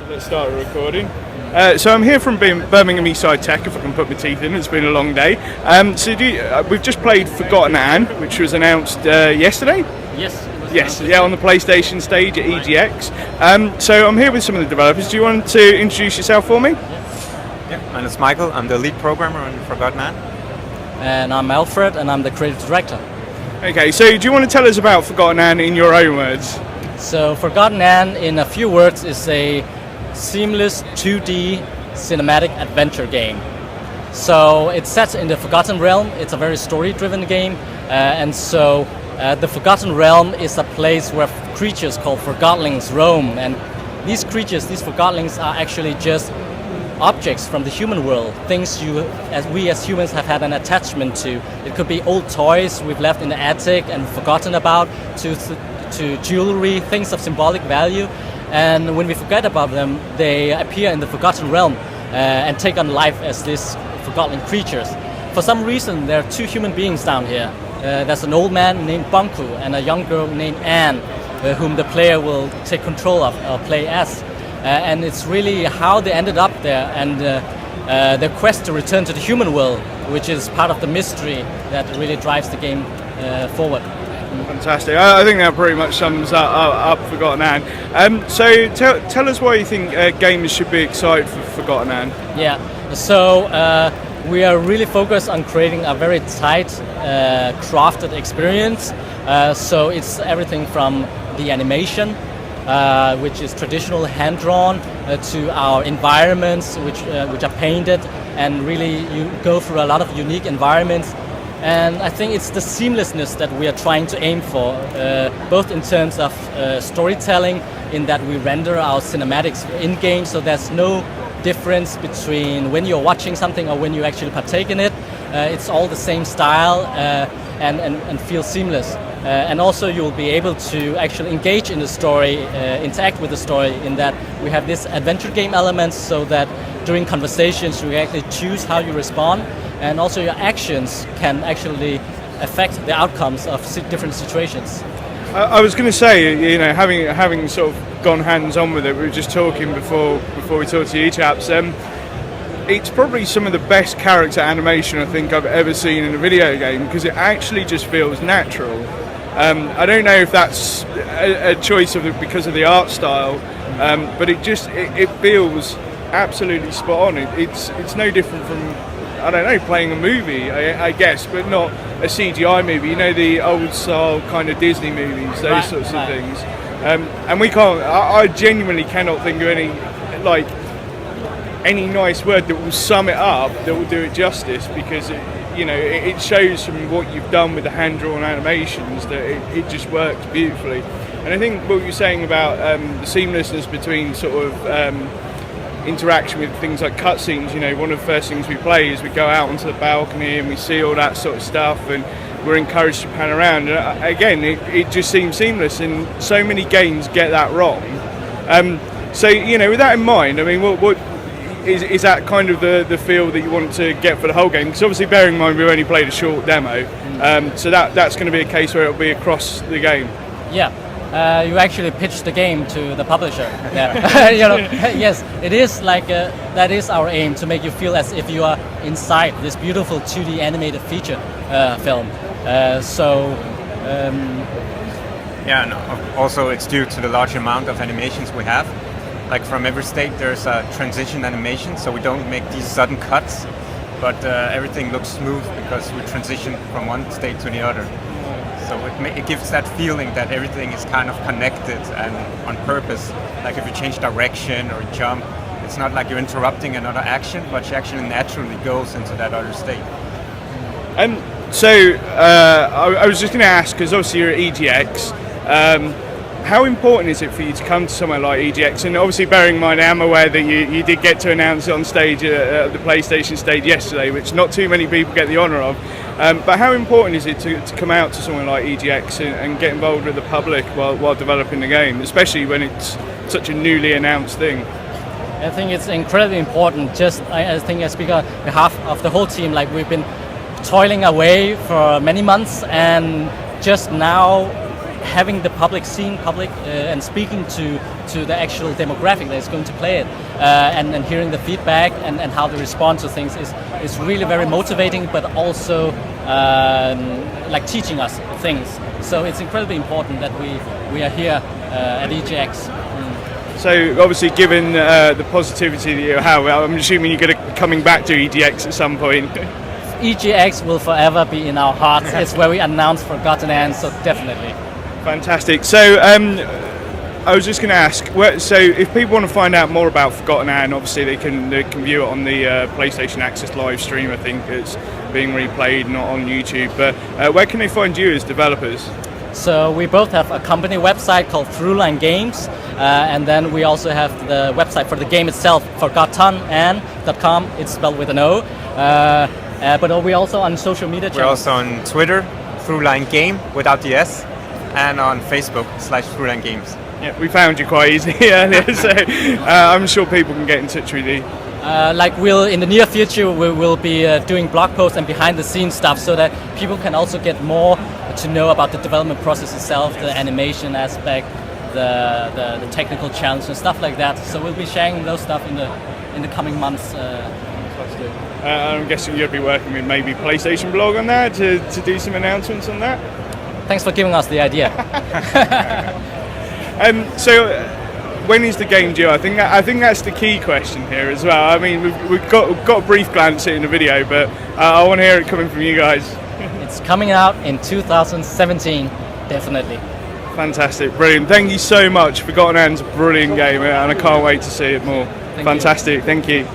Let's start recording. So I'm here from Birmingham Eastside Tech, if I can put my teeth in. It's been a long day. We've just played Forgotton Anne, which was announced yesterday? Yes. Yes, yeah, on the PlayStation stage at EGX. So I'm here with some of the developers. Do you want to introduce yourself for me? Yeah, my name is Michael. I'm the lead programmer on Forgotton Anne. And I'm Alfred, and I'm the creative director. Okay, so do you want to tell us about Forgotton Anne in your own words? So Forgotton Anne, in a few words, is a seamless 2D cinematic adventure game. So it's set in the Forgotten Realm. It's a very story-driven game, the Forgotten Realm is a place where creatures called Forgotlings roam, and these creatures, these Forgotlings, are actually just objects from the human world, things we as humans have had an attachment to. It could be old toys we've left in the attic and forgotten about, to jewelry, things of symbolic value. And when we forget about them, they appear in the Forgotten Realm and take on life as these forgotten creatures. For some reason, there are two human beings down here. There's an old man named Bunku and a young girl named Anne, whom the player will take control of or play as. And it's really how they ended up there and their quest to return to the human world, which is part of the mystery that really drives the game forward. Fantastic. I think that pretty much sums up Forgotton Anne. So tell us why you think gamers should be excited for Forgotton Anne. Yeah, so we are really focused on creating a very tight, crafted experience. So it's everything from the animation, which is traditional hand-drawn, to our environments, which are painted, and really you go through a lot of unique environments. And I think it's the seamlessness that we are trying to aim for, both in terms of storytelling, in that we render our cinematics in-game, so there's no difference between when you're watching something or when you actually partake in it. It's all the same style and feel seamless. And also you'll be able to actually engage in the story, interact with the story, in that we have this adventure game elements, so that during conversations you actually choose how you respond, and also your actions can actually affect the outcomes of different situations. I was going to say, you know, having sort of gone hands-on with it, we were just talking before we talked to you chaps, it's probably some of the best character animation I think I've ever seen in a video game, because it actually just feels natural. I don't know if that's a choice because of the art style, but it feels absolutely spot on. It's no different from, I don't know, playing a movie, I guess, but not a CGI movie. You know, the old style kind of Disney movies, those sorts of things. And we can't. I genuinely cannot think of any nice word that will sum it up, that will do it justice, because it shows from what you've done with the hand-drawn animations that it just works beautifully. And I think what you're saying about the seamlessness between sort of interaction with things like cutscenes, one of the first things we play is we go out onto the balcony and we see all that sort of stuff, and we're encouraged to pan around. And again, it just seems seamless, and so many games get that wrong. So with that in mind, I mean, what is that kind of the feel that you want to get for the whole game? Because obviously, bearing in mind we've only played a short demo, so that's going to be a case where it'll be across the game. Yeah. You actually pitched the game to the publisher. Yeah. Yes, it is like that is our aim, to make you feel as if you are inside this beautiful 2D animated feature film. Yeah, and also it's due to the large amount of animations we have. Like from every state there's a transition animation, so we don't make these sudden cuts, but everything looks smooth because we transition from one state to the other. So it gives that feeling that everything is kind of connected and on purpose. Like if you change direction or jump, it's not like you're interrupting another action, but she actually naturally goes into that other state. I was just going to ask, because obviously you're at EGX, how important is it for you to come to somewhere like EGX? And obviously, bearing in mind, I am aware that you did get to announce it on stage at the PlayStation stage yesterday, which not too many people get the honour of. But how important is it to come out to somewhere like EGX and get involved with the public while developing the game, especially when it's such a newly announced thing? I think it's incredibly important. I think I speak on behalf of the whole team. Like, we've been toiling away for many months, and just now having the public, seeing public and speaking to to the actual demographic that is going to play it, and hearing the feedback and how they respond to things is really very motivating, but also like teaching us things. So it's incredibly important that we are here at EGX. So obviously, given the positivity that you have, I'm assuming you're going to be coming back to EGX at some point. EGX will forever be in our hearts. It's where we announce Forgotton Anne, so definitely. Fantastic. So I was just going to ask, so if people want to find out more about Forgotton Anne, obviously they can view it on the PlayStation Access live stream. I think it's being replayed, not on YouTube. But where can they find you as developers? So we both have a company website called Throughline Games, and then we also have the website for the game itself, forgottonanne.com. It's spelled with an O. But are we also on social media channels? We're also on Twitter, Throughline Game without the S, and on Facebook /Throughline Games. Yeah, we found you quite easily earlier, so I'm sure people can get in touch with you. In the near future, we will be doing blog posts and behind the scenes stuff, so that people can also get more to know about the development process itself, the animation aspect, the technical challenge and stuff like that. So we'll be sharing those stuff in the coming months. I'm guessing you'll be working with maybe PlayStation Blog on that to do some announcements on that. Thanks for giving us the idea. So when is the game due? I think that's the key question here as well. I mean, we've got a brief glance at it in the video, but I want to hear it coming from you guys. It's coming out in 2017, definitely. Fantastic, brilliant. Thank you so much. Forgotton Anne's a brilliant game, and I can't wait to see it more. Fantastic, thank you.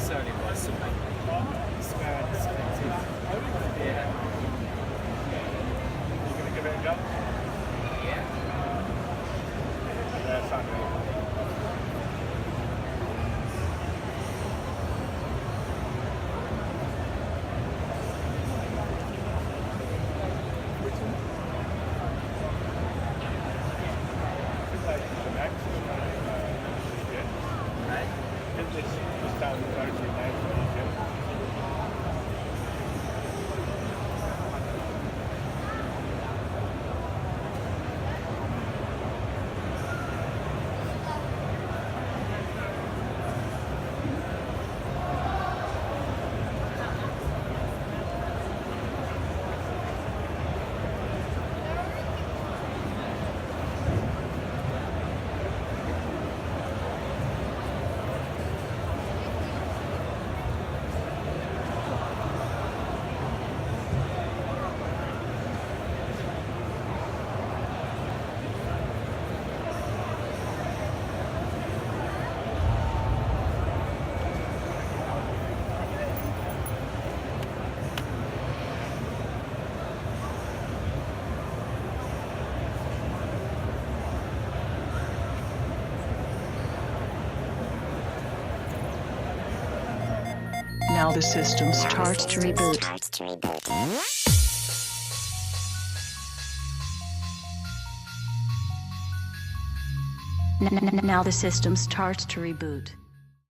certainly was something spared expensive. Yeah. You gonna give it a go? Yeah. Yeah, it's unreal. Now the system starts to reboot. Now the system starts to reboot.